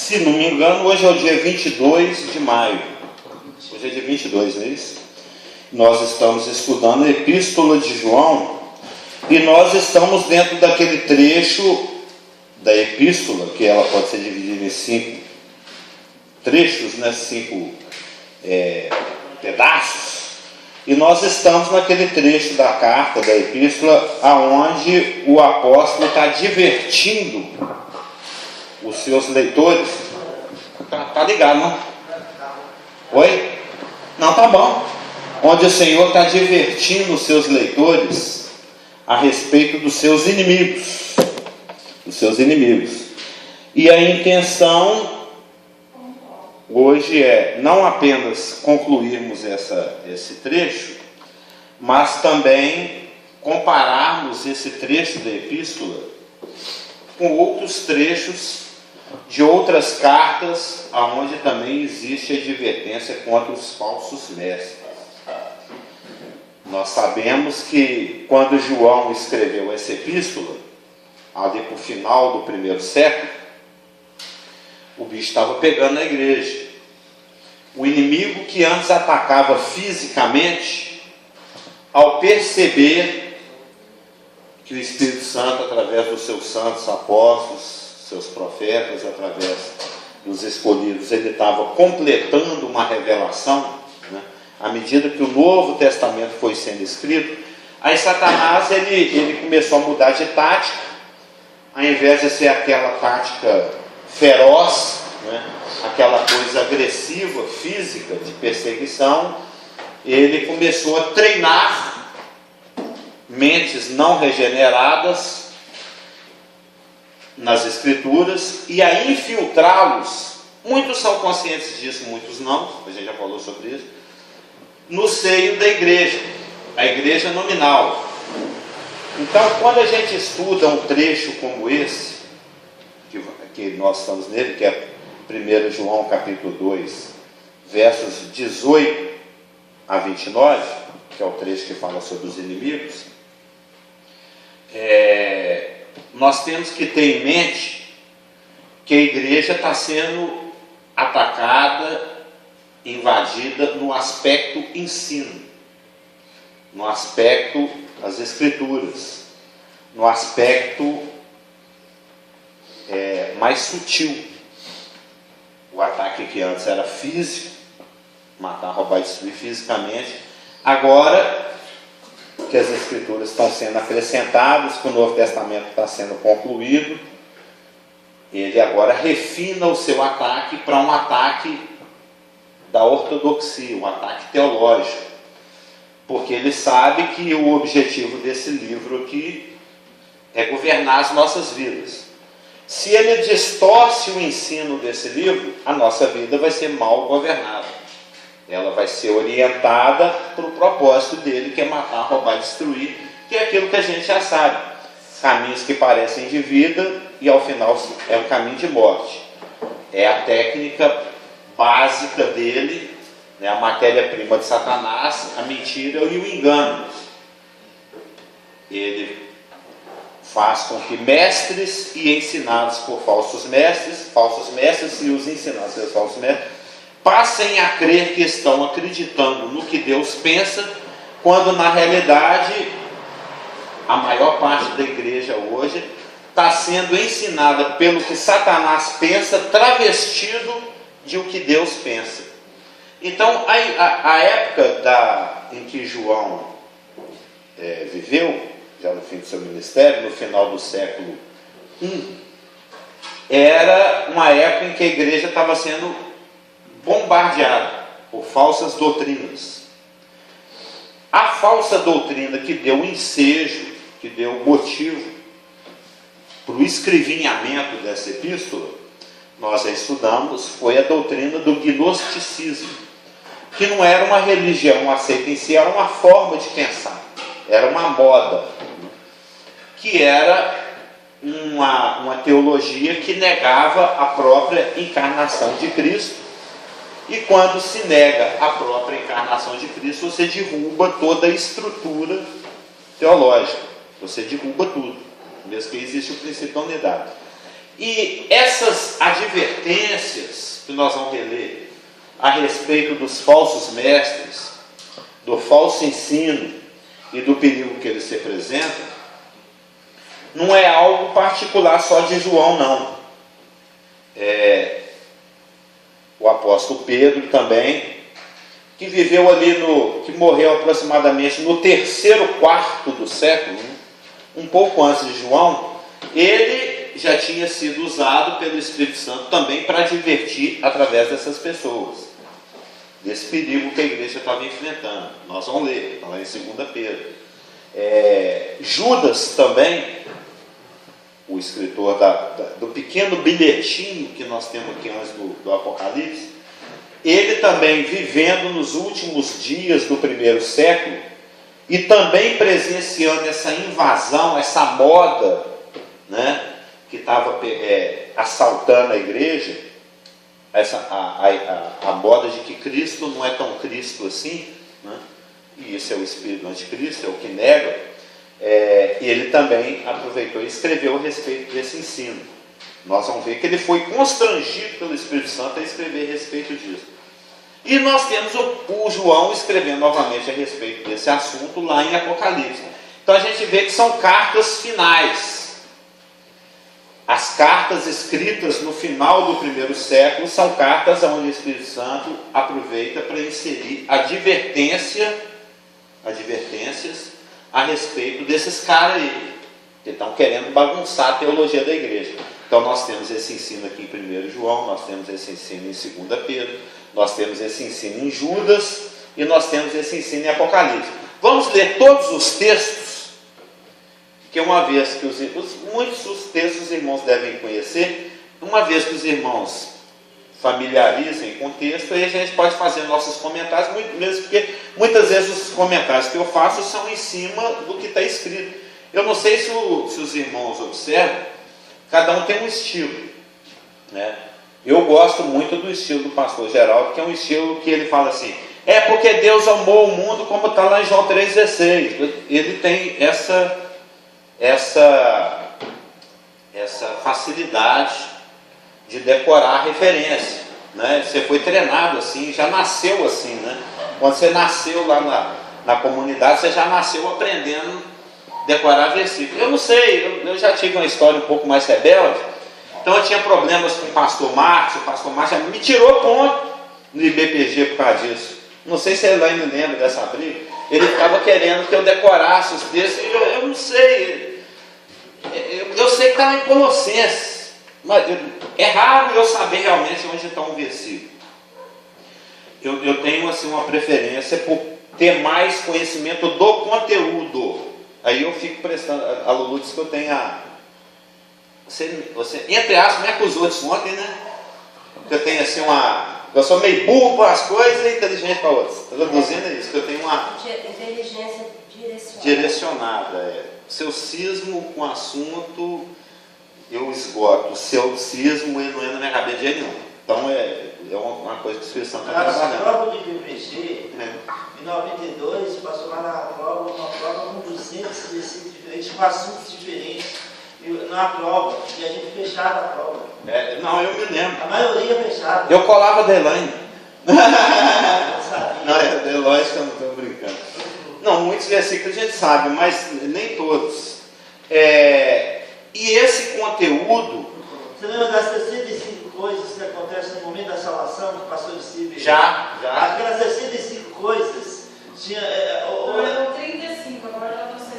Se não me engano, hoje é o dia 22 de maio. Hoje é dia 22, não é isso? Nós estamos estudando a Epístola de João e nós estamos dentro daquele trecho da Epístola, que ela pode ser dividida em 5 trechos, né? 5 pedaços. E nós estamos naquele trecho da carta, da Epístola, aonde o apóstolo está divertindo os seus leitores. Tá ligado, não? Oi? Não, tá bom. Onde o Senhor está divertindo os seus leitores a respeito dos seus inimigos. Dos seus inimigos. E a intenção hoje é não apenas concluirmos esse trecho, mas também compararmos esse trecho da Epístola com outros trechos de outras cartas, onde também existe advertência contra os falsos mestres. Nós sabemos que quando João escreveu essa epístola, ali para o final do primeiro século, o bicho estava pegando na igreja. O inimigo que antes atacava fisicamente, ao perceber que o Espírito Santo, através dos seus santos apóstolos, seus profetas, através dos escolhidos, ele estava completando uma revelação, né? À medida que o Novo Testamento foi sendo escrito, aí Satanás ele começou a mudar de tática. Ao invés de ser aquela tática feroz, né? Aquela coisa agressiva, física, de perseguição, ele começou a treinar mentes não regeneradas nas Escrituras e a infiltrá-los. Muitos são conscientes disso, muitos não, a gente já falou sobre isso, no seio da igreja, a igreja nominal. Então, quando a gente estuda um trecho como esse, que nós estamos nele, que é 1 João capítulo 2, versos 18 a 29, que é o trecho que fala sobre os inimigos, nós temos que ter em mente que a igreja está sendo atacada, invadida no aspecto ensino, no aspecto das Escrituras, no aspecto mais sutil. O ataque que antes era físico, matar, roubar e destruir fisicamente, agora que as Escrituras estão sendo acrescentadas, que o Novo Testamento está sendo concluído, ele agora refina o seu ataque para um ataque da ortodoxia, um ataque teológico, porque ele sabe que o objetivo desse livro aqui é governar as nossas vidas. Se ele distorce o ensino desse livro, a nossa vida vai ser mal governada. Ela vai ser orientada para o propósito dele, que é matar, roubar e destruir, que é aquilo que a gente já sabe. Caminhos que parecem de vida e ao final é um caminho de morte. É a técnica básica dele, né, a matéria-prima de Satanás, a mentira e o engano. Ele faz com que mestres e ensinados por falsos mestres e os ensinados pelos falsos mestres, passem a crer que estão acreditando no que Deus pensa, quando na realidade a maior parte da igreja hoje está sendo ensinada pelo que Satanás pensa, travestido de o que Deus pensa. Então a época em que João viveu, já no fim do seu ministério, no final do século I, era uma época em que a igreja estava sendo bombardeada por falsas doutrinas. A falsa doutrina que deu ensejo, que deu motivo para o escrevinhamento dessa epístola, nós já estudamos, foi a doutrina do gnosticismo, que não era uma religião aceita em si, era uma forma de pensar, era uma moda, que era uma teologia que negava a própria encarnação de Cristo. E quando se nega a própria encarnação de Cristo, você derruba toda a estrutura teológica, você derruba tudo, mesmo que existe o princípio da unidade. E essas advertências que nós vamos ler a respeito dos falsos mestres, do falso ensino e do perigo que eles representam, não é algo particular só de João, não. O apóstolo Pedro também, que viveu ali que morreu aproximadamente no terceiro quarto do século, um pouco antes de João, ele já tinha sido usado pelo Espírito Santo também para advertir através dessas pessoas, desse perigo que a igreja estava enfrentando. Nós vamos ler, está lá em 2 Pedro. Judas também, o escritor do pequeno bilhetinho que nós temos aqui antes do Apocalipse, ele também vivendo nos últimos dias do primeiro século e também presenciando essa invasão, essa moda, né, que estava assaltando a igreja, a moda de que Cristo não é tão Cristo assim, né? E esse é o espírito do anticristo, é o que nega. E ele também aproveitou e escreveu a respeito desse ensino. Nós vamos ver que ele foi constrangido pelo Espírito Santo a escrever a respeito disso. E nós temos o João escrevendo novamente a respeito desse assunto lá em Apocalipse. Então a gente vê que são cartas finais. As cartas escritas no final do primeiro século são cartas onde o Espírito Santo aproveita para inserir advertências a respeito desses caras aí, que estão querendo bagunçar a teologia da igreja. Então nós temos esse ensino aqui em 1 João, nós temos esse ensino em 2 Pedro, nós temos esse ensino em Judas e nós temos esse ensino em Apocalipse. Vamos ler todos os textos, que uma vez que muitos dos textos os irmãos devem conhecer, uma vez que os irmãos familiarizem com o texto, aí a gente pode fazer nossos comentários, mesmo porque muitas vezes os comentários que eu faço são em cima do que está escrito. Eu não sei se os irmãos observam, cada um tem um estilo, né? Eu gosto muito do estilo do pastor Geraldo, que é um estilo que ele fala assim, porque Deus amou o mundo, como está lá em João 3,16. Ele tem essa facilidade de decorar a referência, né? Você foi treinado assim, já nasceu assim, né? Quando você nasceu lá na comunidade, você já nasceu aprendendo a decorar versículos. Eu não sei, eu já tive uma história um pouco mais rebelde, então eu tinha problemas com o pastor Márcio me tirou ponto no IBPG por causa disso. Não sei se ele ainda lembra dessa briga. Ele ficava querendo que eu decorasse os textos, eu não sei. Eu sei que está em Colossenses, mas é raro eu saber realmente onde está um versículo. Eu tenho assim uma preferência por ter mais conhecimento do conteúdo. Aí eu fico prestando. A Lulu disse que eu tenho Você entre aspas, me acusou disso ontem, né? Que eu tenho assim eu sou meio burro para as coisas e inteligente para outras. Traduzindo isso, que eu tenho uma inteligência direcionada. Seu cismo com o assunto eu esgoto. O seu cismo ele não entra na minha cabeça de jeito nenhum. Então é uma coisa que o Espírito Santo está trabalhando. Na prova de BPG, em 92, passou lá na prova, uma prova com 200 versículos diferentes, com assuntos diferentes. Na prova, e a gente fechava a prova. Não, eu me lembro. A maioria fechava. Eu colava a Delaine. Não sabia. Não, lógico que eu não estou brincando. Não, muitos versículos a gente sabe, mas nem todos. E esse conteúdo. Você lembra das 65 coisas que acontecem no momento da salvação que passou de si? Já. Aquelas 65 coisas tinha. Eram 35, agora já estão 60.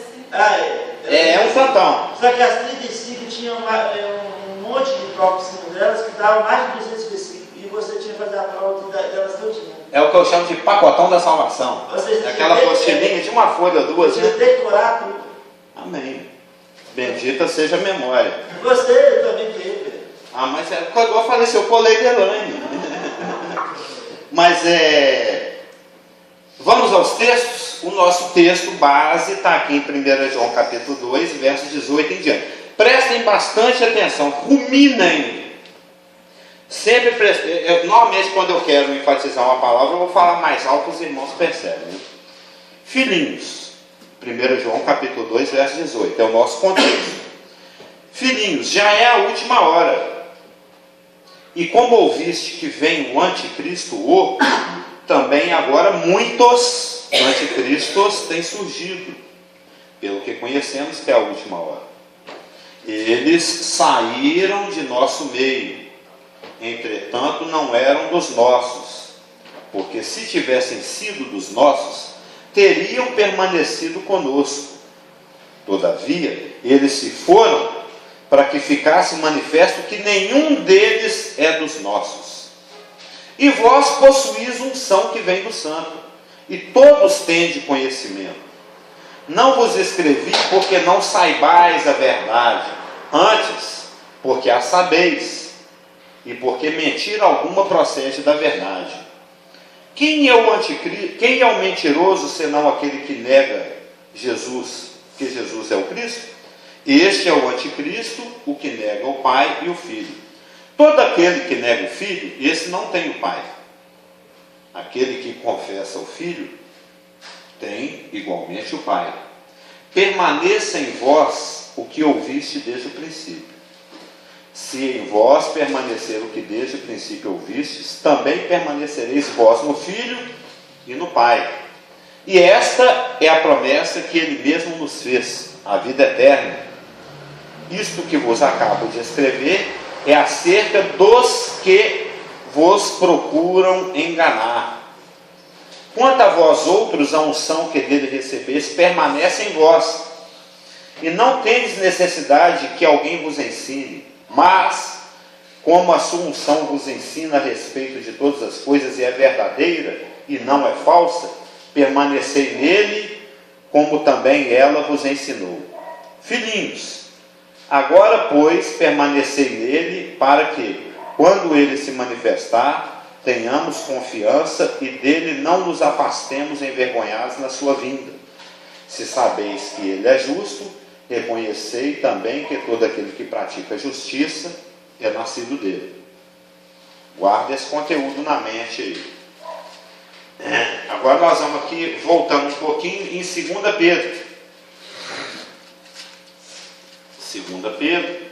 É um tantão. Só que as 35 tinham um monte de provas em cima delas que davam mais de 200 versículos. E você tinha que fazer a prova delas todinha. É o que eu chamo de pacotão da salvação. Aquela postilhinha de uma folha ou duas. Você decorar tudo. Amém. Bendita seja a memória. Você também teve. Mas igual eu falei, se eu colei Delaine. Mas vamos aos textos. O nosso texto base está aqui em 1 João capítulo 2, versos 18 em diante. Prestem bastante atenção, ruminem. Sempre prestem. Normalmente, quando eu quero enfatizar uma palavra, eu vou falar mais alto, os irmãos percebem. Né? Filhinhos, 1 João capítulo 2, verso 18, é o nosso contexto. Filhinhos, já é a última hora. E como ouviste que vem o anticristo, também agora muitos anticristos têm surgido, pelo que conhecemos que é a última hora. Eles saíram de nosso meio, entretanto não eram dos nossos, porque se tivessem sido dos nossos, teriam permanecido conosco. Todavia, eles se foram para que ficasse manifesto que nenhum deles é dos nossos. E vós possuís unção que vem do Santo, e todos tende conhecimento. Não vos escrevi porque não saibais a verdade, antes, porque a sabeis, e porque mentira alguma procede da verdade. Quem é o anticristo? Quem é o mentiroso, senão aquele que nega Jesus, que Jesus é o Cristo? Este é o anticristo, o que nega o Pai e o Filho. Todo aquele que nega o Filho, esse não tem o Pai. Aquele que confessa o Filho, tem igualmente o Pai. Permaneça em vós o que ouviste desde o princípio. Se em vós permanecer o que desde o princípio ouvistes, também permanecereis vós no Filho e no Pai. E esta é a promessa que Ele mesmo nos fez, a vida eterna. Isto que vos acabo de escrever é acerca dos que vos procuram enganar. Quanto a vós outros, a unção que dele recebeste permanece em vós, e não tendes necessidade que alguém vos ensine, mas, como a sua unção vos ensina a respeito de todas as coisas e é verdadeira e não é falsa, permanecei nele, como também ela vos ensinou. Filhinhos, agora, pois, permanecei nele, para que, quando ele se manifestar, tenhamos confiança e dele não nos afastemos envergonhados na sua vinda. Se sabeis que ele é justo, reconhecei também que todo aquele que pratica justiça é nascido dele. Guarde esse conteúdo na mente aí. Agora nós vamos aqui, voltando um pouquinho, em 2 Pedro. 2 Pedro,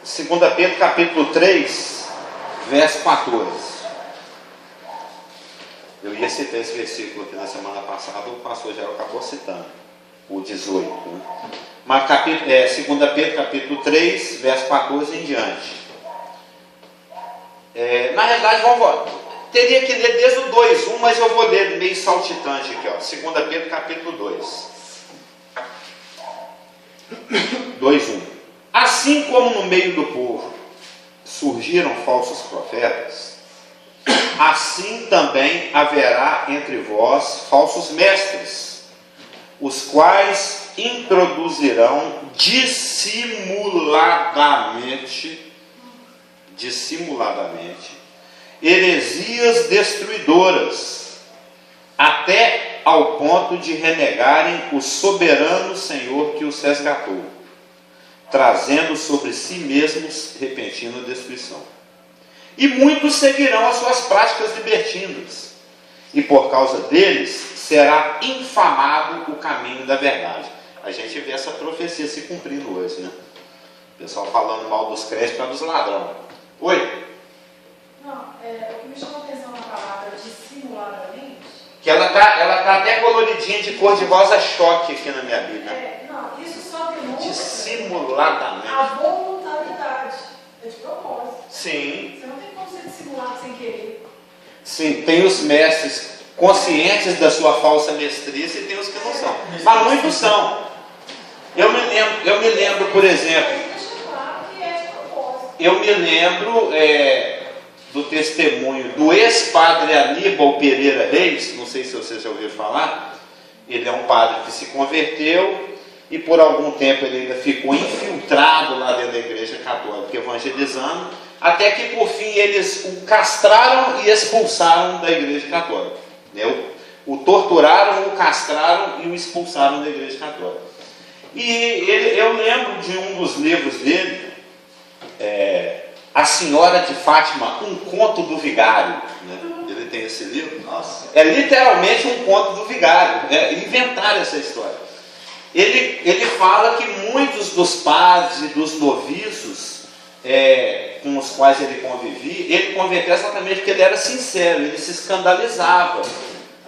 Segunda Pedro, capítulo 3, verso 14. Eu ia citar esse versículo aqui na semana passada, o pastor Geraldo acabou citando, o 18. Né? Mas 2 Pedro, capítulo 3, verso 14 em diante. Na realidade, teria que ler desde o 2:1, mas eu vou ler meio saltitante aqui. 2 Pedro, capítulo 2. 2:1. Assim como no meio do povo surgiram falsos profetas, assim também haverá entre vós falsos mestres, os quais introduzirão dissimuladamente heresias destruidoras, até ao ponto de renegarem o soberano Senhor que os resgatou, trazendo sobre si mesmos repentina destruição. E muitos seguirão as suas práticas libertinas, e por causa deles será infamado o caminho da verdade. A gente vê essa profecia se cumprindo hoje, né? O pessoal falando mal dos crentes para dos ladrões. Oi? Não, o que me chama a atenção na palavra dissimuladamente. Que ela tá até coloridinha de cor de rosa choque aqui na minha Bíblia. Não, isso só demonstra Dissimuladamente. a voluntariedade. É de propósito. Sim. Você não tem como ser dissimulado sem querer. Sim, tem os mestres conscientes da sua falsa mestrice e tem os que não são. Mas muitos são. Eu me lembro, por exemplo, do testemunho do ex-padre Aníbal Pereira Reis, não sei se você já ouviu falar. Ele é um padre que se converteu e por algum tempo ele ainda ficou infiltrado lá dentro da igreja católica, evangelizando, até que por fim eles o castraram e expulsaram da igreja católica. O torturaram, o castraram e o expulsaram da igreja católica. E eu lembro de um dos livros dele, A Senhora de Fátima, um conto do vigário. Né? Ele tem esse livro. Nossa. É literalmente um conto do vigário. Inventaram essa história. Ele fala que muitos dos padres e dos noviços com os quais ele converteu exatamente porque ele era sincero, ele se escandalizava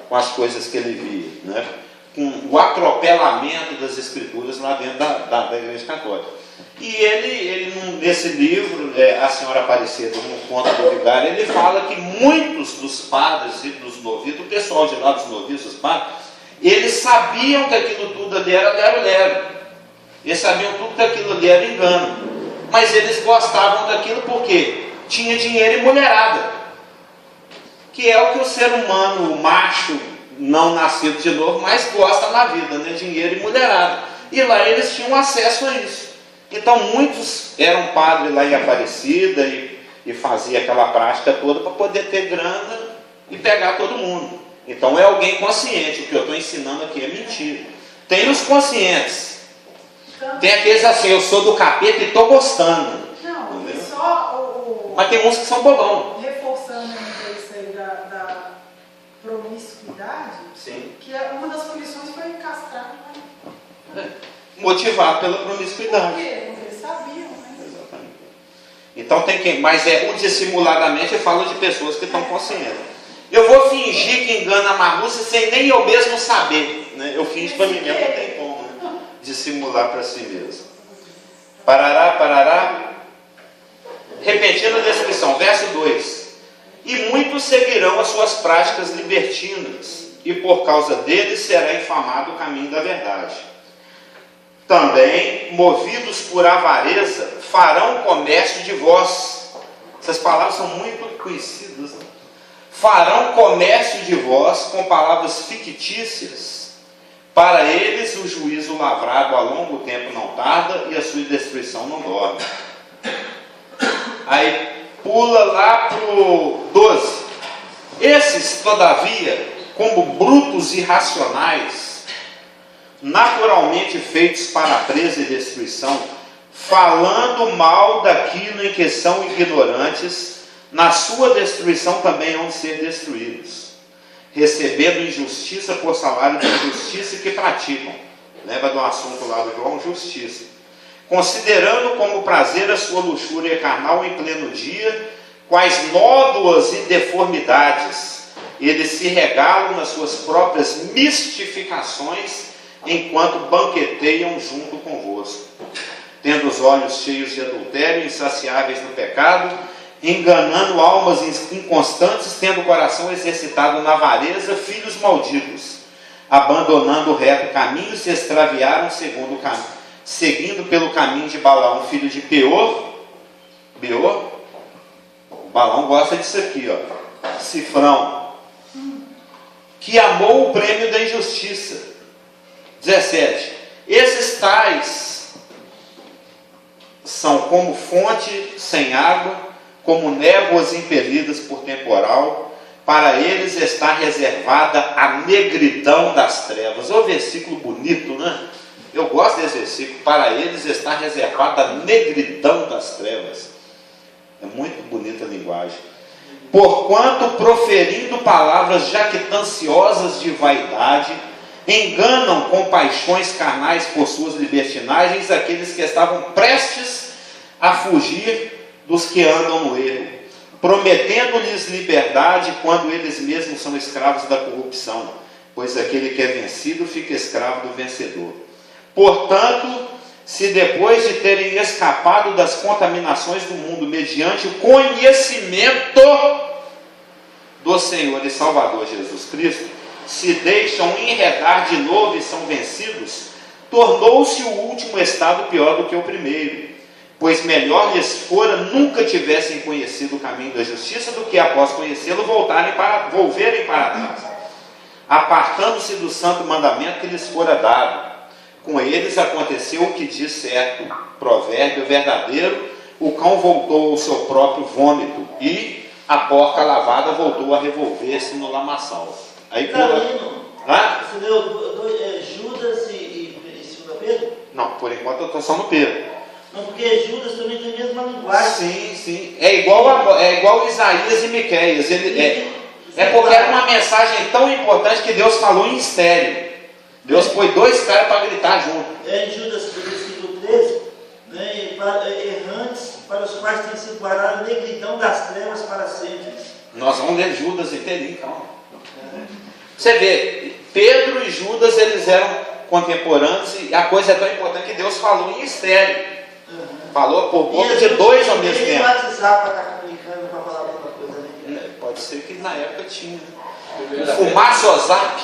com as coisas que ele via, né? Com o atropelamento das escrituras lá dentro da Igreja Católica. E ele nesse livro, A Senhora Aparecida, no conto do vigário, ele fala que muitos dos padres e dos noviços, o pessoal de lá dos noviços, dos padres, eles sabiam que aquilo tudo ali era lero-lero. Eles sabiam tudo que aquilo ali era engano. Mas eles gostavam daquilo porque tinha dinheiro e mulherada. Que é o que o ser humano, o macho, não nascido de novo, mais gosta na vida, né? Dinheiro e mulherada. E lá eles tinham acesso a isso. Então muitos eram padres lá em Aparecida e fazia aquela prática toda para poder ter grana e pegar todo mundo. Então é alguém consciente. O que eu estou ensinando aqui é mentira. Tem os conscientes. Tem aqueles assim, eu sou do capeta e estou gostando. Não, entendeu? só Mas tem uns que são bobão. reforçando ainda isso aí da promiscuidade, Sim. que uma das punições foi castrar. Motivado pela promiscuidade. Por quê? Porque eles sabiam, né? Exatamente. Então tem quem, mas o dissimuladamente eu falo de pessoas que estão conscientes. Eu vou fingir que engana a Marlúcia sem nem eu mesmo saber. Né? Eu finjo para mim mesmo, não tem como, né? Dissimular para si mesmo. Parará, parará. Repetindo a descrição, verso 2. E muitos seguirão as suas práticas libertinas, e por causa deles será infamado o caminho da verdade. Também, movidos por avareza, farão comércio de vós. Essas palavras são muito conhecidas. Né? Farão comércio de vós com palavras fictícias. Para eles o juízo lavrado a longo tempo não tarda e a sua destruição não dorme. Aí pula lá para o 12. Esses, todavia, como brutos irracionais, naturalmente feitos para a presa e destruição, falando mal daquilo em que são ignorantes, na sua destruição também hão de ser destruídos, recebendo injustiça por salário da injustiça que praticam. Lembra do assunto lá do João? Justiça. Considerando como prazer a sua luxúria carnal em pleno dia, quais nódoas e deformidades eles se regalam nas suas próprias mistificações, enquanto banqueteiam junto convosco, tendo os olhos cheios de adultério, insaciáveis no pecado, enganando almas inconstantes, tendo o coração exercitado na avareza, filhos malditos, abandonando o reto caminho, se extraviaram seguindo pelo caminho de Balaão, filho de Beor. O Balaão gosta disso aqui, ó, cifrão, que amou o prêmio da injustiça. 17. Esses tais são como fonte sem água, como névoas impelidas por temporal. Para eles está reservada a negridão das trevas. É um versículo bonito, né? Eu gosto desse versículo. Para eles está reservada a negridão das trevas. É muito bonita a linguagem. Porquanto, proferindo palavras jactanciosas de vaidade, enganam com paixões carnais por suas libertinagens aqueles que estavam prestes a fugir dos que andam no erro, prometendo-lhes liberdade quando eles mesmos são escravos da corrupção, pois aquele que é vencido fica escravo do vencedor. Portanto, se depois de terem escapado das contaminações do mundo mediante o conhecimento do Senhor e Salvador Jesus Cristo, se deixam enredar de novo e são vencidos, tornou-se o último estado pior do que o primeiro. Pois melhor lhes fora nunca tivessem conhecido o caminho da justiça do que após conhecê-lo volverem para trás, apartando-se do santo mandamento que lhes fora dado. Com eles aconteceu o que diz certo provérbio verdadeiro: o cão voltou ao seu próprio vômito e a porca lavada voltou a revolver-se no lamaçal. Aí Carolino, Hã? você leu Judas e 2 Pedro? Não, por enquanto eu estou só no Pedro. Não, porque Judas também tem a mesma linguagem. Sim, sim. É igual Isaías e Miqueias. É porque era uma mensagem tão importante que Deus falou em estéreo. Deus pôs dois caras para gritar junto. É em Judas, versículo 13, né, errantes para os quais tem sido guardado a negridão das trevas para sempre. Nós vamos ler Judas inteirinho, calma. Você vê, Pedro e Judas, eles eram contemporâneos, e a coisa é tão importante que Deus falou em estéreo. Falou por boca de dois ao mesmo tempo. WhatsApp para estar comunicando, para falar alguma coisa, né? Pode ser que na época tinha. Fumaçozap.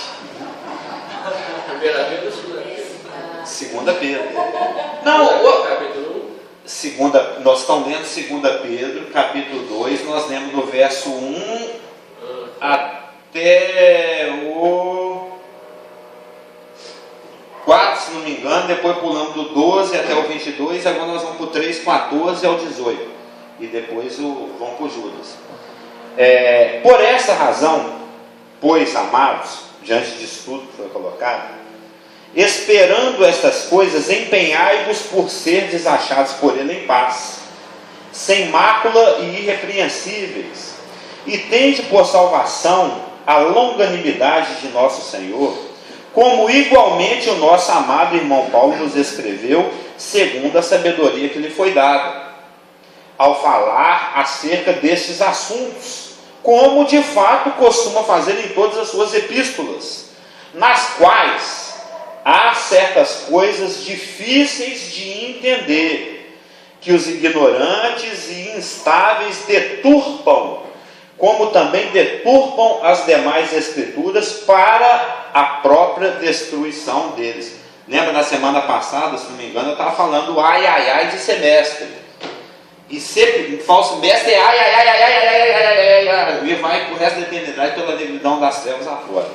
Primeira vez ou Segunda Pedro. Não, nós estamos lendo 2 Pedro, capítulo 2, nós lemos do verso 1 até o 4, se não me engano, depois pulamos do 12 até o 22, agora nós vamos para o 3, 14 ao 18, e depois vamos para o Judas. Por essa razão, pois, amados, diante disso tudo que foi colocado, esperando estas coisas, empenhai-vos por serdes achados por ele em paz, sem mácula e irrepreensíveis, e tende por salvação a longanimidade de nosso Senhor, como igualmente o nosso amado irmão Paulo nos escreveu, segundo a sabedoria que lhe foi dada, ao falar acerca destes assuntos, como de fato costuma fazer em todas as suas epístolas, nas quais há certas coisas difíceis de entender, que os ignorantes e instáveis deturpam, como também deturpam as demais escrituras para a própria destruição deles. Lembra na semana passada, se não me engano, eu estava falando ai de semestre. E sempre, falso mestre é ai, e vai por resto da eternidade pela negridão das trevas afora.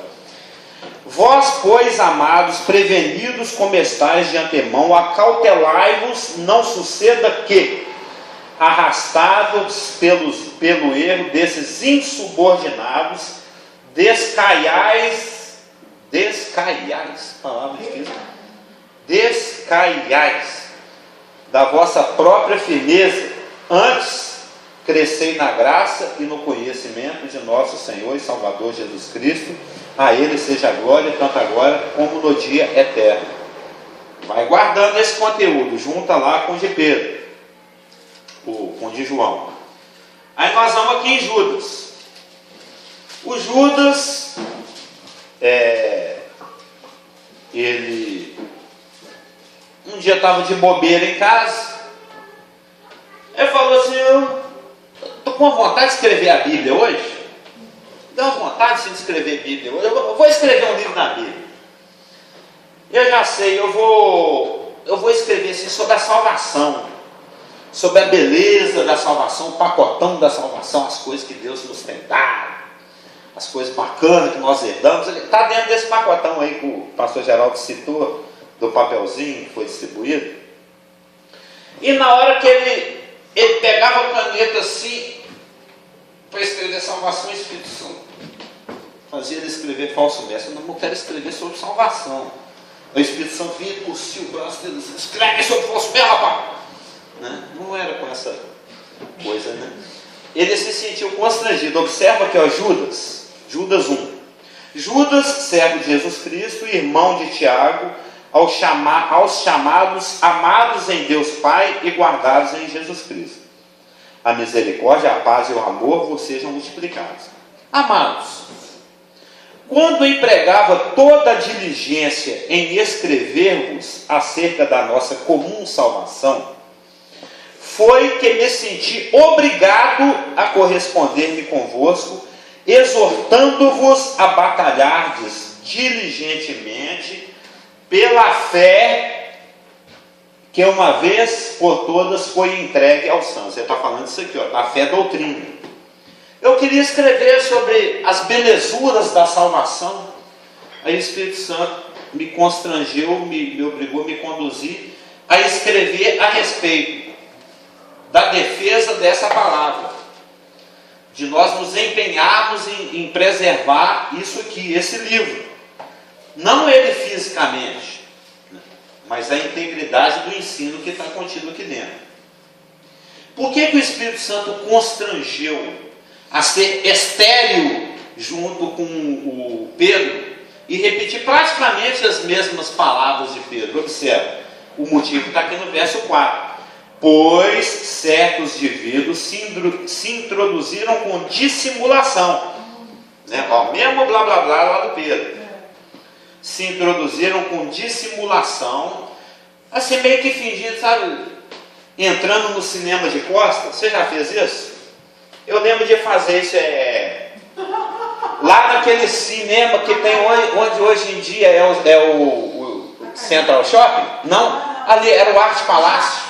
Vós, pois, amados, prevenidos como estáis de antemão, acautelai-vos, não suceda que, arrastados pelo erro desses insubordinados, descaiais, palavra difícil, descaiais da vossa própria firmeza, antes crescei na graça e no conhecimento de nosso Senhor e Salvador Jesus Cristo. A Ele seja a glória, tanto agora como no dia eterno. Vai guardando esse conteúdo, junta lá com o de Pedro, com o de João. Aí nós vamos aqui em Judas. O Judas, ele um dia estava de bobeira em casa. Ele falou assim: eu estou com vontade de escrever a Bíblia hoje. Dá uma vontade de escrever Bíblia hoje. Eu vou escrever um livro da Bíblia. Eu já sei, eu vou escrever assim, sobre a salvação, sobre a beleza da salvação, o pacotão da salvação, as coisas que Deus nos tem dado, as coisas bacanas que nós herdamos. Está dentro desse pacotão aí que o pastor Geraldo citou, do papelzinho que foi distribuído. E na hora que ele pegava a caneta assim, para escrever salvação, o Espírito Santo fazia ele escrever falso mestre. Eu não quero escrever sobre salvação. O Espírito Santo vinha por si o braço dele, escreve sobre falso mestre, rapaz. Né? Não era com essa coisa, né? Ele se sentiu constrangido. Observa aqui, ó, Judas 1. Judas, servo de Jesus Cristo, irmão de Tiago, aos chamados, amados em Deus Pai e guardados em Jesus Cristo. A misericórdia, a paz e o amor vos sejam multiplicados. Amados, quando empregava toda a diligência em escrever-vos acerca da nossa comum salvação, foi que me senti obrigado a corresponder-me convosco, exortando-vos a batalhardes diligentemente pela fé que uma vez por todas foi entregue aos santos. Ele está falando isso aqui, ó, da fé doutrina. Eu queria escrever sobre as belezuras da salvação. Aí o Espírito Santo me constrangeu, me obrigou a me conduzir a escrever a respeito da defesa dessa palavra, de nós nos empenharmos em preservar isso aqui, esse livro. Não ele fisicamente, mas a integridade do ensino que está contido aqui dentro. Por que o Espírito Santo constrangeu a ser estéril junto com o Pedro e repetir praticamente as mesmas palavras de Pedro? Observe, o motivo está aqui no verso 4. Pois certos indivíduos se introduziram com dissimulação, né? Ó, mesmo blá blá blá lá do Pedro, se introduziram com dissimulação, assim meio que fingindo, sabe, entrando no cinema de costas. Você já fez isso? Eu lembro de fazer isso lá naquele cinema que tem onde hoje em dia é o Central Shopping. Não, ali era o Arte Palácio.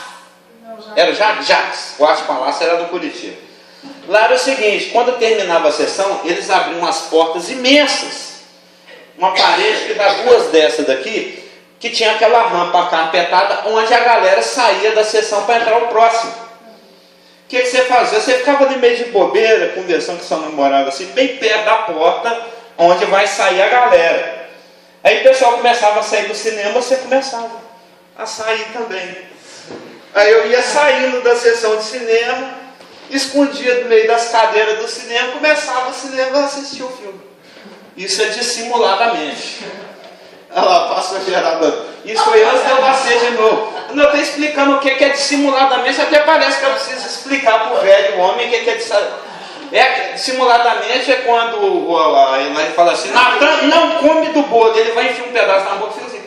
Era o Jacques, o Arte Palácio era do Curitiba. Lá era o seguinte, quando terminava a sessão, eles abriam umas portas imensas, uma parede que dá duas dessas daqui, que tinha aquela rampa carpetada, onde a galera saía da sessão para entrar o próximo. O que você fazia? Você ficava ali meio de bobeira, conversando com seu namorado assim, bem perto da porta, onde vai sair a galera. Aí o pessoal começava a sair do cinema, você começava a sair também. Aí eu ia saindo da sessão de cinema, escondia no meio das cadeiras do cinema, começava o cinema a assistir o filme. Isso é dissimuladamente. Olha lá, pastor Geraldo. Isso foi antes de eu nascer de novo. Eu estou explicando o que é dissimuladamente, até parece que eu preciso explicar para o velho homem o que é dissimuladamente. É quando ele fala assim, Natan, não come do bolo, ele vai enfiar um pedaço na boca e fica assim.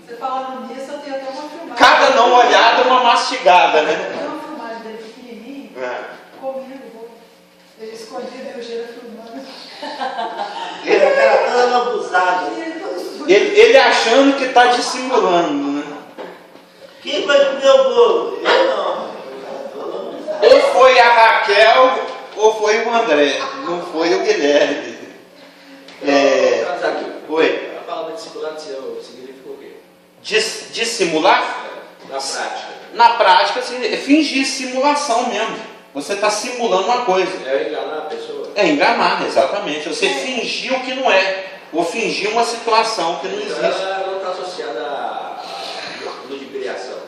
Você falando nisso, eu tenho até uma filmagem. Cada não olhada, uma mastigada, né? Tem uma filmagem dele pequenininho, comendo o bolo. Ele escondido e o Gera filmando. Ele era todo abusado. Ele achando que está dissimulando, né? Quem vai comer o bolo? Eu não. Ou foi a Raquel, ou foi o André, não foi o Guilherme. Oi. A palavra dissimular significa o quê? Dissimular? Na prática. Na prática, é fingir simulação mesmo. Você está simulando uma coisa. É enganar a pessoa? É enganar, exatamente. Você fingir o que não é. Ou fingir uma situação que não existe. Ela não está associada à ludibriação.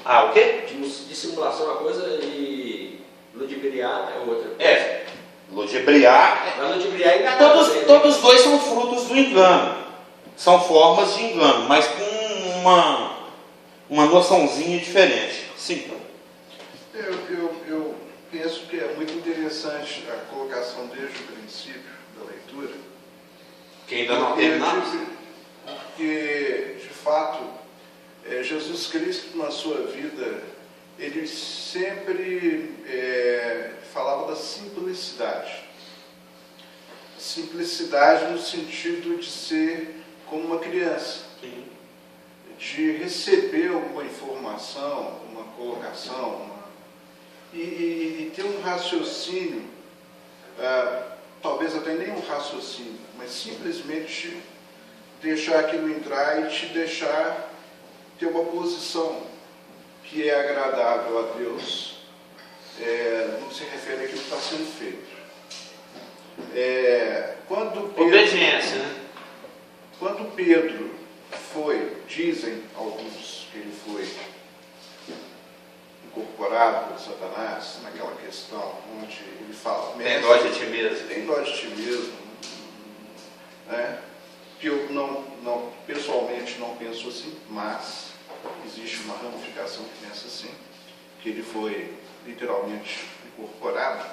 Ah, o quê? Dissimulação é uma coisa e ludibriar é outra. Ludibriar. Mas ludibriar é enganar. Todos dois são frutos do engano. São formas de engano, mas com uma noçãozinha diferente. Sim. Eu penso que é muito interessante a colocação desde o princípio da leitura. Que ainda não terminamos. Porque, de fato, Jesus Cristo, na sua vida, ele sempre falava da simplicidade. Simplicidade no sentido de ser como uma criança. Sim. De receber alguma informação, uma colocação, e ter um raciocínio, talvez até nem um raciocínio, mas simplesmente deixar aquilo entrar e te deixar ter uma posição que é agradável a Deus, no que se refere àquilo que está sendo feito. Obediência, né? Quando Pedro foi, dizem alguns que ele foi incorporado por Satanás, naquela questão onde ele fala... Tem dó de ti mesmo. Tem dó de ti mesmo. Né? Que eu pessoalmente não penso assim, mas existe uma ramificação que pensa assim, que ele foi literalmente incorporado.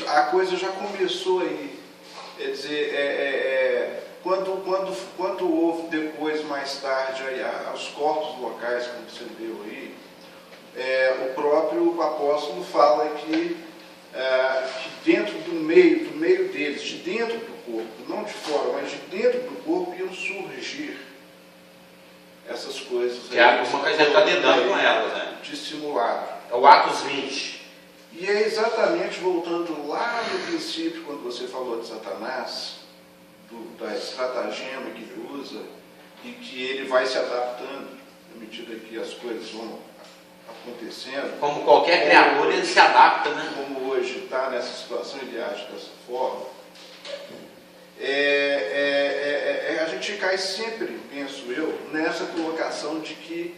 A coisa já começou aí. Quer dizer, quando houve depois, mais tarde, os corpos locais, como você leu aí, o próprio apóstolo fala que dentro do meio deles, de dentro do corpo, não de fora, mas de dentro do corpo, iam surgir essas coisas. Que a turma que a gente está lidando com elas, né? Dissimulado. É o Atos 20. E é exatamente voltando lá no princípio, quando você falou de Satanás, da estratagema que ele usa, e que ele vai se adaptando à medida que as coisas vão acontecendo. Como qualquer criatura, ele se adapta, né? Como hoje está nessa situação, ele age dessa forma. A gente cai sempre, penso eu, nessa colocação de que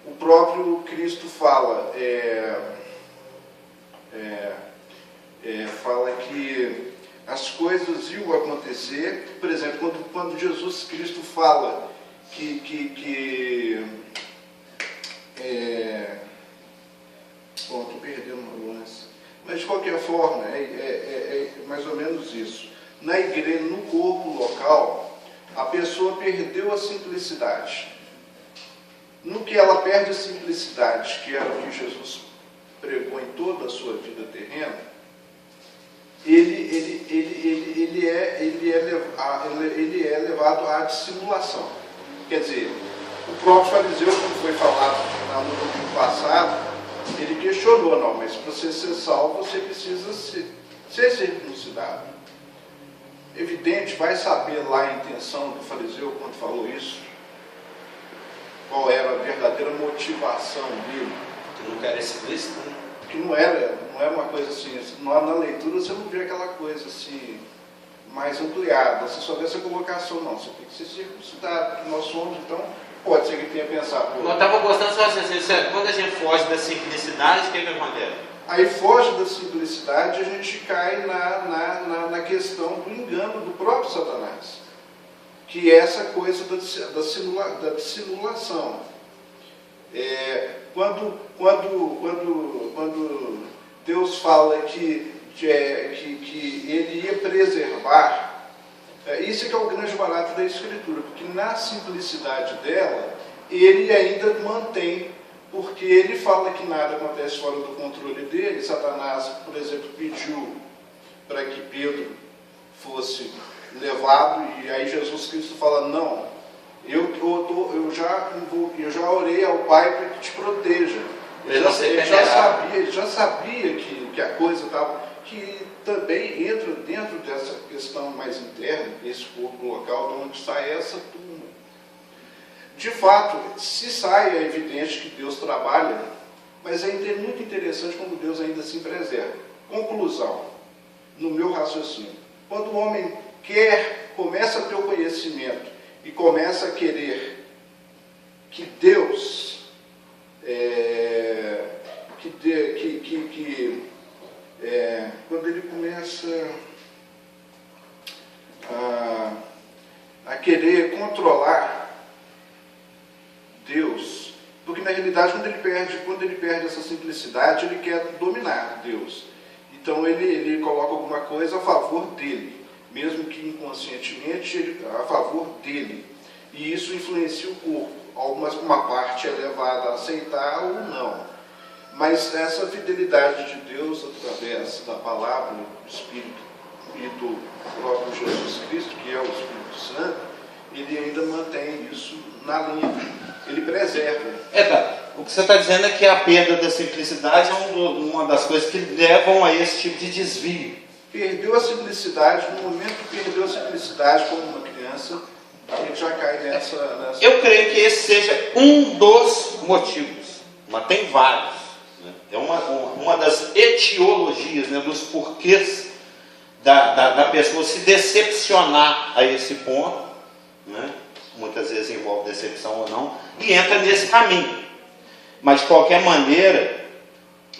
o próprio Cristo fala, fala que as coisas iam acontecer. Por exemplo, quando Jesus Cristo fala bom, estou perdendo uma lance. Mas de qualquer forma, é mais ou menos isso. Na igreja, no corpo local, a pessoa perdeu a simplicidade. No que ela perde a simplicidade, que era o que Jesus pregou em toda a sua vida terrena, ele é levado à dissimulação. Quer dizer, o próprio fariseu, como foi falado no domingo passado, ele questionou, não, mas para você ser salvo, você precisa ser circuncidado. Evidente, vai saber lá a intenção do fariseu quando falou isso, qual era a verdadeira motivação dele. Que nunca era explícito, né? Que não era uma coisa assim, na leitura você não vê aquela coisa assim, mais ampliada, você só vê essa colocação, não, você tem que ser circuncidado, porque nós somos, então, pode ser que tenha pensado. Eu estava gostando só assim, quando a gente foge da simplicidade, o que acontece? Aí foge da simplicidade, a gente cai na questão do engano do próprio Satanás, que é essa coisa da dissimulação. Quando Deus fala que ele ia preservar, isso é que é o grande barato da Escritura, porque na simplicidade dela, ele ainda mantém, porque ele fala que nada acontece fora do controle dele. Satanás, por exemplo, pediu para que Pedro fosse levado, e aí Jesus Cristo fala, não, eu já orei ao Pai para que te proteja. Ele já sabia que a coisa estava, que também entra dentro dessa questão mais interna, esse corpo local, de onde sai essa turma. De fato, se sai, é evidente que Deus trabalha, mas é muito interessante como Deus ainda assim preserva. Conclusão, no meu raciocínio, quando o homem começa a ter o conhecimento e começa a querer que Deus, quando ele começa a querer controlar Deus, porque na realidade quando ele perde essa simplicidade, ele quer dominar Deus. Então ele coloca alguma coisa a favor dele, mesmo que inconscientemente, a favor dele. E isso influencia o corpo. Uma parte é levada a aceitar ou não. Mas essa fidelidade de Deus através da palavra, do Espírito e do próprio Jesus Cristo, que é o Espírito Santo, ele ainda mantém isso na linha. Ele preserva. O que você está dizendo é que a perda da simplicidade é uma das coisas que levam a esse tipo de desvio. Perdeu a simplicidade, no momento que perdeu a simplicidade como uma criança, ele já cai nessa... Eu creio que esse seja um dos motivos, mas tem vários. Né? É uma das etiologias, né, dos porquês da pessoa se decepcionar a esse ponto, né? Muitas vezes envolve decepção ou não, e entra nesse caminho. Mas de qualquer maneira,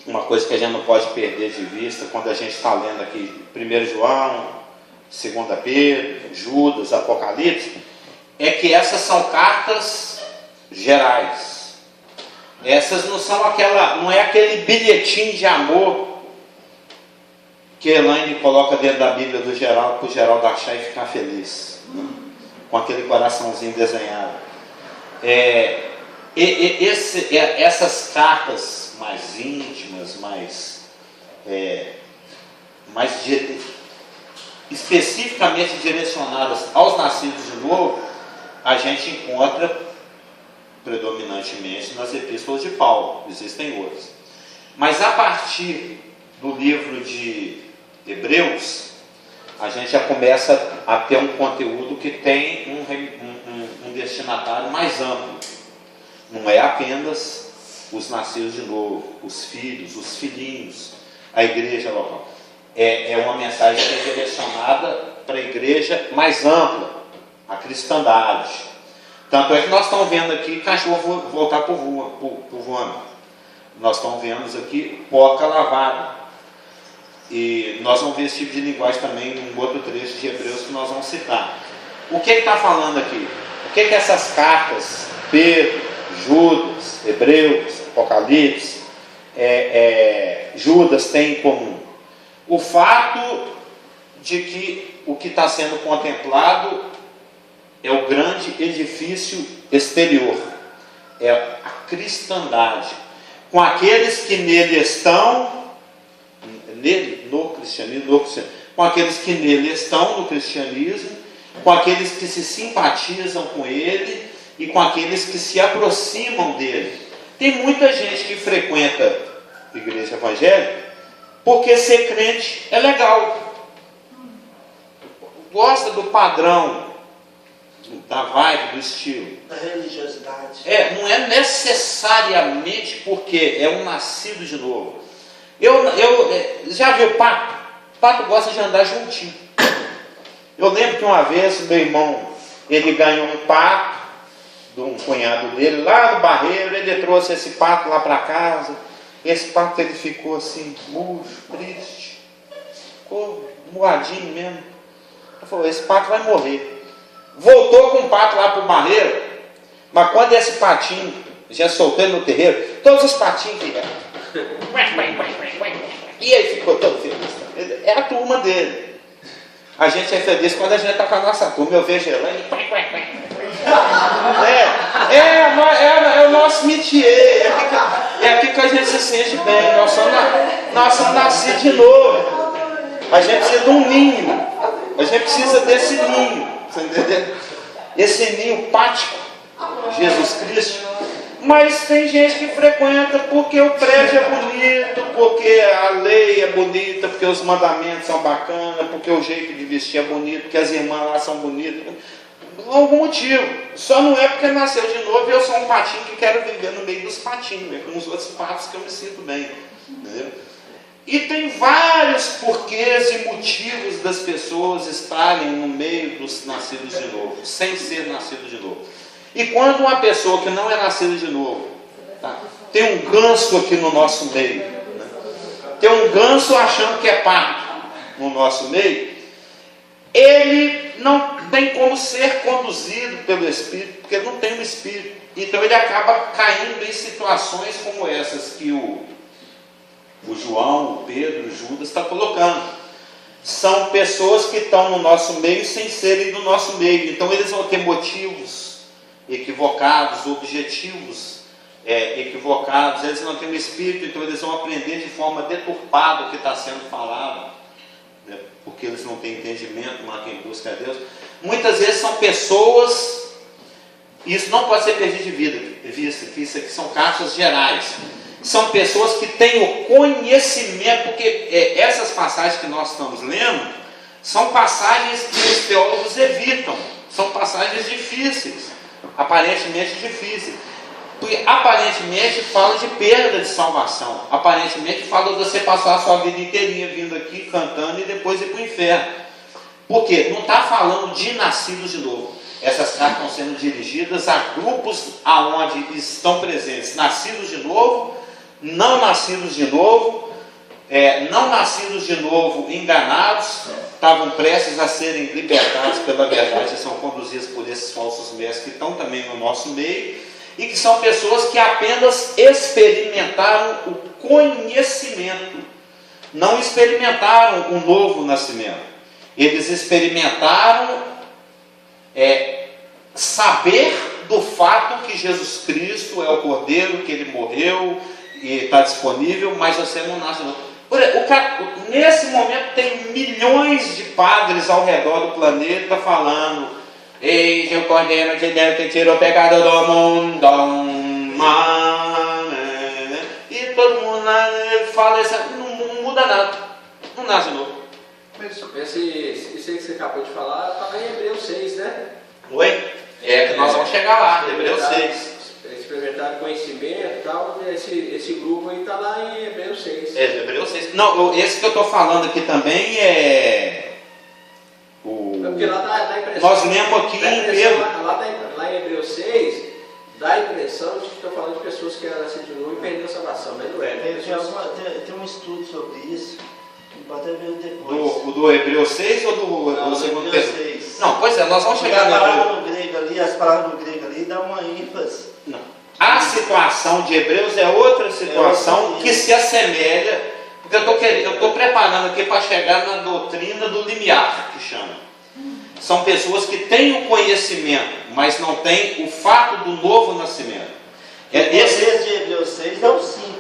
uma coisa que a gente não pode perder de vista quando a gente está lendo aqui 1 João, 2 Pedro, Judas, Apocalipse, é que essas são cartas gerais. Essas não é aquele bilhetinho de amor que a Elaine coloca dentro da Bíblia do Geraldo, para o Geraldo achar e ficar feliz, né? Com aquele coraçãozinho desenhado. Essas cartas mais íntimas, especificamente direcionadas aos nascidos de novo, a gente encontra predominantemente nas epístolas de Paulo. Existem outras. Mas a partir do livro de Hebreus, a gente já começa a ter um conteúdo que tem um destinatário mais amplo. não é apenas os nascidos de novo, os filhos, os filhinhos, a igreja local. É uma mensagem que é direcionada para a igreja mais ampla, a cristandade. Tanto é que nós estamos vendo aqui cachorro voltar para o voando. Nós estamos vendo aqui porca lavada. E nós vamos ver esse tipo de linguagem também em outro trecho de Hebreus que nós vamos citar. O que está falando aqui? O que essas cartas, Pedro, Judas, Hebreus, Apocalipse, Judas têm em comum? O fato de que o que está sendo contemplado é o grande edifício exterior, é a cristandade, com aqueles que nele estão, no cristianismo, com aqueles que nele estão no cristianismo, com aqueles que se simpatizam com ele e com aqueles que se aproximam dele. Tem muita gente que frequenta a igreja evangélica porque ser crente é legal, gosta do padrão, da vibe, do estilo, da religiosidade. Não é necessariamente porque é um nascido de novo. Já viu pato? Pato gosta de andar juntinho. Eu lembro que uma vez meu irmão, ele ganhou um pato de um cunhado dele lá no Barreiro. Ele trouxe esse pato lá para casa. Esse pato ele ficou assim, murcho, triste, ficou moadinho mesmo. Ele falou, esse pato vai morrer. Voltou com o pato lá para o Barreiro. Mas quando esse patinho já soltou ele no terreiro, todos os patinhos vieram. E ele ficou todo feliz. É a turma dele. A gente é feliz quando a gente está com a nossa turma. Eu vejo ele lá e... É o nosso métier. É aqui que a gente se sente bem. Nós somos nascidos de novo. A gente precisa de um ninho. A gente precisa desse ninho. Você entendeu? Esse ninho pático, Jesus Cristo. Mas tem gente que frequenta porque o prédio é bonito, porque a lei é bonita, porque os mandamentos são bacanas, porque o jeito de vestir é bonito, porque as irmãs lá são bonitas. Por algum motivo. Só não é porque nasceu de novo e eu sou um patinho que quero viver no meio dos patinhos, com os outros patos que eu me sinto bem. Entendeu? E tem vários porquês e motivos das pessoas estarem no meio dos nascidos de novo, sem ser nascido de novo. E quando uma pessoa que não é nascida de novo, tem um ganso aqui no nosso meio, tem um ganso achando que é pato no nosso meio, ele não tem como ser conduzido pelo Espírito, porque não tem um Espírito. Então ele acaba caindo em situações como essas que o João, o Pedro, o Judas está colocando. São pessoas que estão no nosso meio sem serem do nosso meio. Então eles vão ter motivos equivocados, objetivos equivocados. Eles não têm o Espírito, então eles vão aprender de forma deturpada o que está sendo falado, né? Porque eles não têm entendimento, não há quem busca a Deus. Muitas vezes são pessoas, e isso não pode ser perdido de vista, que isso aqui são casos gerais. São pessoas que têm o conhecimento, porque essas passagens que nós estamos lendo são passagens que os teólogos evitam, são passagens difíceis, aparentemente difíceis, porque aparentemente fala de perda de salvação, aparentemente fala de você passar a sua vida inteirinha vindo aqui cantando e depois ir para o inferno. Por quê? Não está falando de nascidos de novo. Essas cartas estão sendo dirigidas a grupos aonde estão presentes nascidos de novo, não nascidos de novo, não nascidos de novo enganados, estavam prestes a serem libertados pela verdade e são conduzidos por esses falsos mestres que estão também no nosso meio, e que são pessoas que apenas experimentaram o conhecimento, não experimentaram o novo nascimento. Eles experimentaram saber do fato que Jesus Cristo é o Cordeiro, que Ele morreu e está disponível, mas você não nasce novo. Nesse momento tem milhões de padres ao redor do planeta falando: eis o Cordeiro de Deus que tirou o pecado do mundo. E todo mundo fala isso, não muda nada, não nasce novo. Isso aí que você acabou de falar está lá em Hebreus 6, né? Oi? Nós vamos chegar lá, Hebreus 6. Esse experimentaram conhecimento e tal, esse grupo aí está lá em Hebreus 6. Hebreus 6. Não, esse que eu estou falando aqui também é porque lá dá a impressão. Nós lemos aqui em Pedro. Lá em Hebreus 6, dá a impressão de que estou falando de pessoas que eram nascidas de novo e perderam a salvação, mas não é. Tem um estudo sobre isso, que pode até ver depois. Do Hebreus 6 ou do segundo Pedro? 6. Não, pois é, nós vamos chegar as no palavras no grego ali, as palavras no grego ali dão uma ênfase. Não. A situação de Hebreus é outra situação que se assemelha, porque eu estou preparando aqui para chegar na doutrina do limiar, que chama. São pessoas que têm o conhecimento, mas não têm o fato do novo nascimento. Esse de Hebreus 6 é o 5.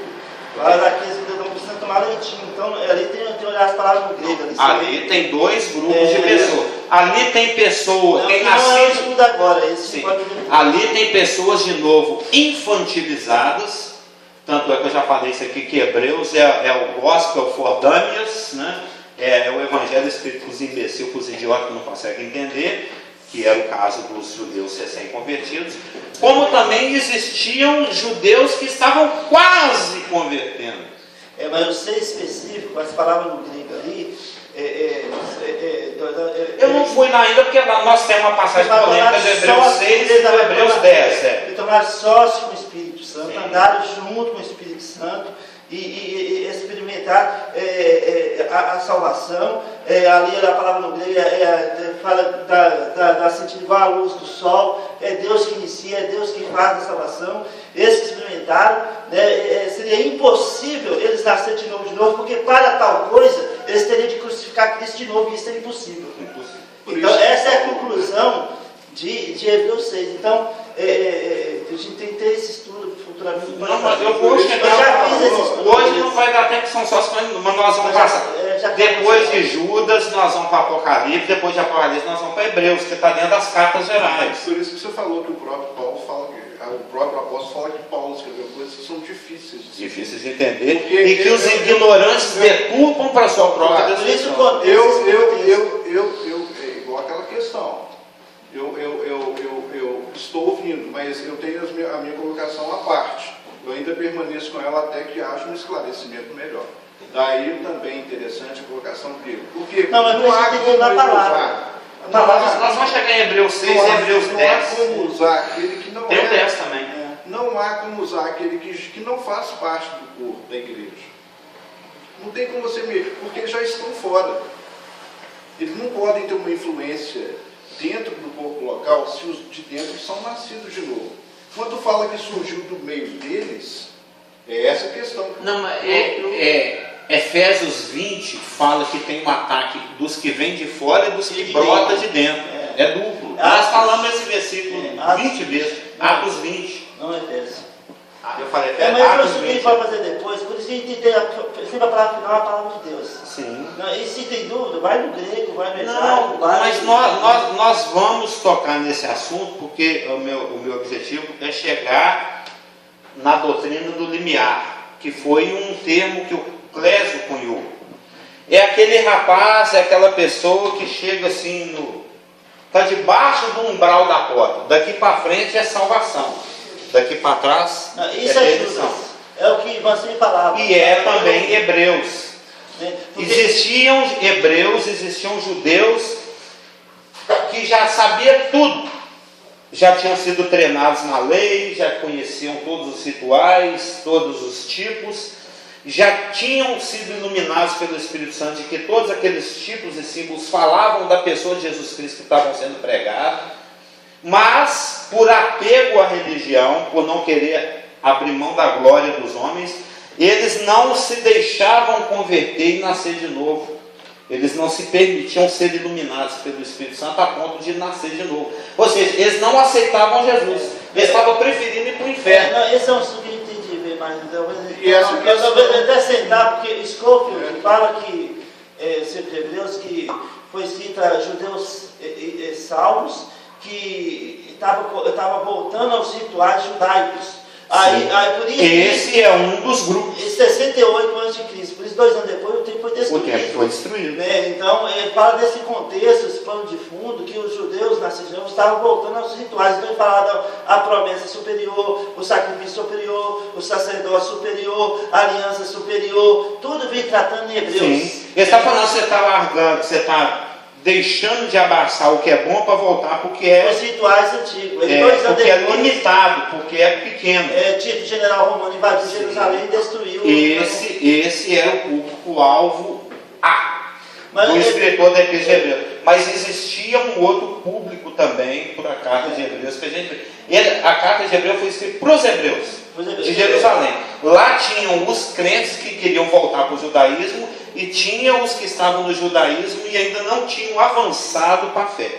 Lá daqueles que não precisam tomar leitinho. Então, ali tem que olhar as palavras no grego. Ali tem dois grupos de pessoas. Ali tem pessoas. Não, Tem não é o nascido. estudo agora. Esse pode ver. Ali tem pessoas de novo infantilizadas. Tanto é que eu já falei isso aqui, que Hebreus é o gospel for dummies, né? É o evangelho escrito para os imbecil, para os idiotas que não conseguem entender, que era o caso dos judeus recém-convertidos, como também existiam judeus que estavam quase convertendo. Mas eu sei específico, as palavras no grego ali. Eu não fui lá ainda, porque nós temos uma passagem polêmica de Hebreus 6 e do Hebreus 10. E tomar sócio com o Espírito Santo, andaram junto com o Espírito Santo. E experimentar a salvação. Ali a palavra no grego fala da sentido igual à luz do sol. É Deus que inicia, é Deus que faz a salvação. Eles que experimentaram, seria impossível eles nascerem de novo, porque para tal coisa eles teriam de crucificar Cristo de novo, e isso é impossível. Então essa é a conclusão de Hebreus 6. Então, a gente tem que ter esse estudo futuramente. Não, mas eu vou chegar. Eu já fiz esse estudo. Hoje não vai dar tempo, são só as coisas, mas nós vamos passar. Depois de Judas, nós vamos para Apocalipse, depois de Apocalipse, nós vamos para Hebreus, que está dentro das cartas gerais. Por isso que você falou que o próprio Paulo fala, o próprio apóstolo fala que Paulo escreveu coisas que são difíceis de entender, e que os ignorantes deturpam para a sua própria decisão. Igual aquela questão. Eu estou ouvindo, mas eu tenho a minha colocação à parte. Eu ainda permaneço com ela até que haja um esclarecimento melhor. Daí também interessante a colocação dele. Porque não há como usar. Nós vamos chegar em Hebreus 6 e Hebreus 10. Não há como usar aquele que não tem o 10 também. Não há como usar aquele que não faz parte do corpo da igreja. Não tem como você mesmo, porque eles já estão fora. Eles não podem ter uma influência dentro do corpo local se os de dentro são nascidos de novo. Quando fala que surgiu do meio deles, é essa a questão. Não, mas Efésios 20 fala que tem um ataque dos que vêm de fora e dos que brotam de dentro. É duplo. Nós falamos esse versículo 20 vezes. Atos 20. Não é esse. Eu falei mas Atos 20 pode fazer depois. Por isso que a gente tem sempre a palavra final, a palavra de Deus. Sim. E se tem dúvida, vai no grego, vai no hebraico. Não, mas nós vamos tocar nesse assunto, porque o meu objetivo é chegar na doutrina do limiar, que foi um termo que o Clésio cunhou. É aquele rapaz, é aquela pessoa que chega assim, está debaixo do umbral da porta. Daqui para frente é salvação, daqui para trás isso é perdição. É o que você falava. E é também Hebreus. Existiam hebreus, existiam judeus que já sabiam tudo, já tinham sido treinados na lei, já conheciam todos os rituais, todos os tipos, já tinham sido iluminados pelo Espírito Santo de que todos aqueles tipos e símbolos falavam da pessoa de Jesus Cristo que estavam sendo pregados, mas por apego à religião, por não querer abrir mão da glória dos homens, eles não se deixavam converter e nascer de novo. Eles não se permitiam ser iluminados pelo Espírito Santo a ponto de nascer de novo. Ou seja, eles não aceitavam Jesus. Eles estavam preferindo ir para o inferno. Esse é um assunto que a gente tem de ver mais. Talvez até sentar, porque Scofield fala que, sempre Hebreus, que foi escrito a judeus salvos que estavam voltando aos rituais judaicos. Aí por isso, esse é um dos grupos. em 68 a.C., por isso 2 anos depois o templo foi O destruído. templo foi destruído. Né? Então, ele fala desse contexto, esse pano de fundo, que os judeus na cisão estavam voltando aos rituais. Então, ele fala da promessa superior, o sacrifício superior, o sacerdócio superior, a aliança superior, tudo vem tratando em Hebreus. Sim. Ele está falando que você está largando, você está deixando de abraçar o que é bom para voltar porque é, Os rituais antigos. Ele, 2 anos porque é depois, limitado, porque é pequeno. Tito, general romano, invadiu Jerusalém e destruiu. Esse era o público-alvo A Mas do ele- escritor da Epístola de Hebreus. Mas existia um outro público também para a carta de Hebreus que a gente vê. A carta de Hebreus foi escrita para os hebreus de Jerusalém. Lá tinham os crentes que queriam voltar para o judaísmo e tinha os que estavam no judaísmo e ainda não tinham avançado para a fé.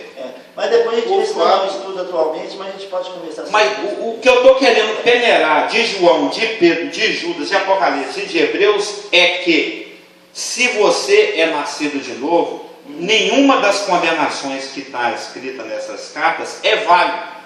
Mas depois a gente vê se não estuda atualmente, mas a gente pode conversar sobre Mas isso. o que eu estou querendo peneirar de João, de Pedro, de Judas, de Apocalipse e de Hebreus é que se você é nascido de novo, nenhuma das condenações que está escrita nessas cartas é válida.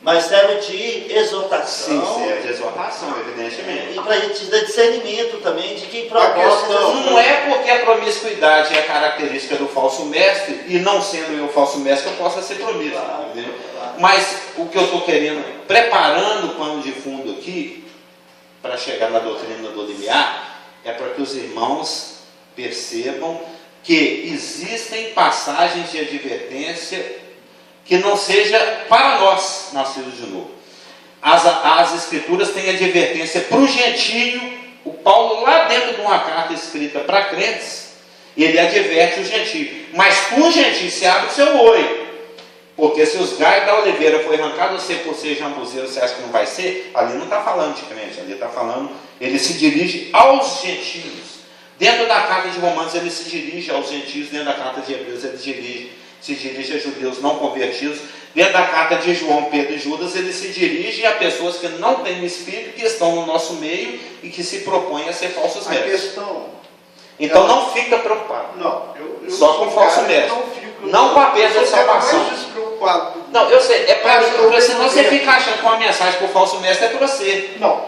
Mas serve de exortação. Sim, serve de exortação, evidentemente. E para a gente dar discernimento também de quem proposta. Não é porque a promiscuidade é característica do falso mestre, e não sendo eu falso mestre, eu possa ser promíscuo. Entendeu? Mas o que eu estou querendo, preparando o pano de fundo aqui, para chegar na doutrina do limiar, é para que os irmãos percebam que existem passagens de advertência que não seja para nós, nascidos de novo. As escrituras têm advertência para o gentio. O Paulo, lá dentro de uma carta escrita para crentes, ele adverte o gentio. Mas para o gentio se abre o seu olho. Porque se os galhos da oliveira foi arrancado, você por ser jambuzeiro, você acha que não vai ser? Ali não está falando de crente, ali está falando, ele se dirige aos gentios. Dentro da carta de Romanos ele se dirige aos gentios, dentro da carta de Hebreus ele se dirige a judeus não convertidos. Dentro da carta de João, Pedro e Judas, ele se dirige a pessoas que não têm o Espírito, que estão no nosso meio e que se propõem a ser falsos A mestres. questão... Então não fica preocupado. Não, eu Só sou com falso cara que mestre. não fico... Não com a perda da salvação. mais despreocupado. Não, eu sei, é para senão você fica... fica achando que uma mensagem para o falso mestre é para você. Não.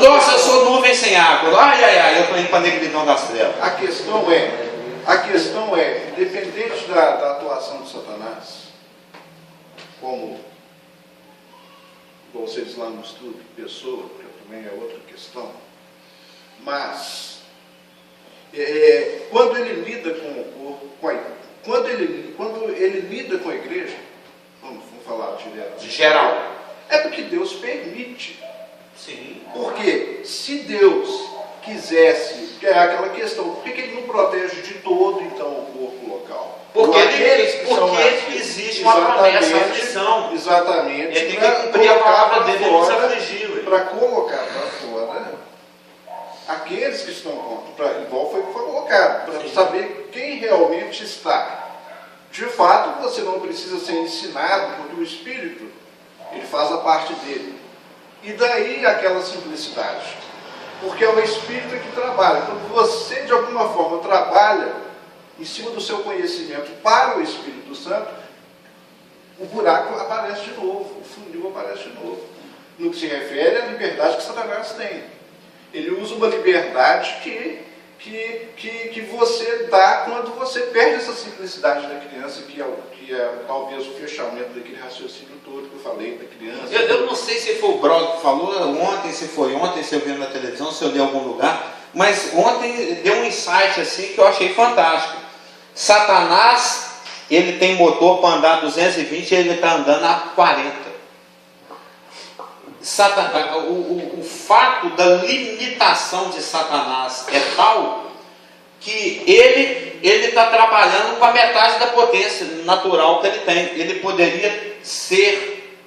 Nossa, eu sou nuvem sem água. Ai, eu estou indo para a negridão das trevas. A questão é, independente da atuação de Satanás, como você diz lá no estudo, pessoa, que também é outra questão, mas quando ele lida quando ele lida com a igreja, vamos falar direto, Geral. é porque Deus permite. Sim. Porque se Deus quisesse, que é aquela questão, por que ele não protege de todo então o corpo local? Porque Porque existe uma promessa, a aflição. Exatamente. Ele tem que cumprir a palavra dele, ele nos afligiu. Para colocar para fora aqueles que estão contra, igual foi colocado, para saber quem realmente está. De fato, você não precisa ser ensinado, porque o Espírito, ele faz a parte dele. E daí aquela simplicidade. Porque é o Espírito que trabalha. Quando você, de alguma forma, trabalha em cima do seu conhecimento para o Espírito Santo, o buraco aparece de novo, o funil aparece de novo. No que se refere à liberdade que Satanás tem. Ele usa uma liberdade que você dá quando você perde essa simplicidade da criança, que é talvez o fechamento daquele raciocínio todo que eu falei da criança. Eu não sei se foi o Brog que falou ontem, se eu vi na televisão, se eu li em algum lugar, mas ontem deu um insight assim que eu achei fantástico. Satanás, ele tem motor para andar 220 e ele está andando a 40. O fato da limitação de Satanás é tal que ele está trabalhando com a metade da potência natural que ele tem. Ele poderia ser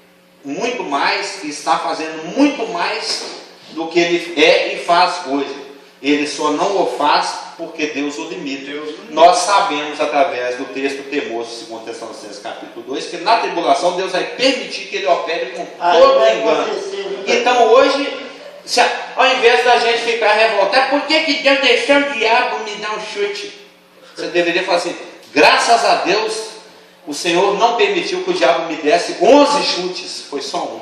muito mais, e está fazendo muito mais do que ele é e faz hoje. Ele só não o faz porque Deus o limita. Nós sabemos através do texto temoso, 2 Tessalonicenses capítulo 2, que na tribulação Deus vai permitir que ele opere com todo engano. Então hoje, ao invés da gente ficar revoltado, por que Deus deixou o diabo me dar um chute? Você deveria falar assim, graças a Deus, o Senhor não permitiu que o diabo me desse 11 chutes, foi só um.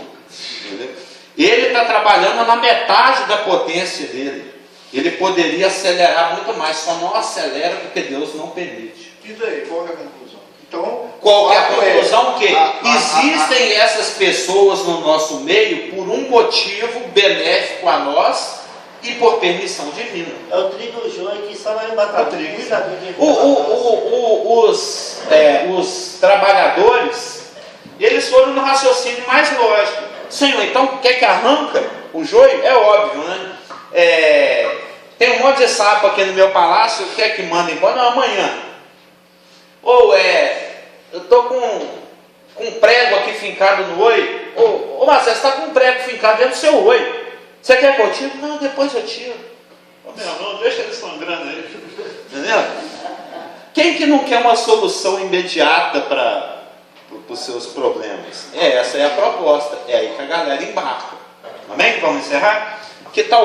Entendeu? Ele está trabalhando na metade da potência dele. Ele poderia acelerar muito mais, só não acelera porque Deus não permite. E daí, qual é a conclusão? Então, qual é a conclusão? Que existem essas pessoas no nosso meio por um motivo benéfico a nós e por permissão divina. É o trigo e o joio que só vai bater trigo. Os trabalhadores, eles foram no raciocínio mais lógico. Senhor, então quer que arranca o joio? É óbvio, né? Tem um monte de sapo aqui no meu palácio, quer que manda embora? Não, amanhã. Ou eu estou com um prego aqui fincado no oi. Ô Marcelo, você está com um prego fincado dentro do seu oi. Você quer que eu tire? Não, depois eu tiro. Meu irmão, deixa ele sangrando aí. Entendeu? Quem que não quer uma solução imediata para os seus problemas? Essa é a proposta. É aí que a galera embarca. Amém? Vamos encerrar? Que tal?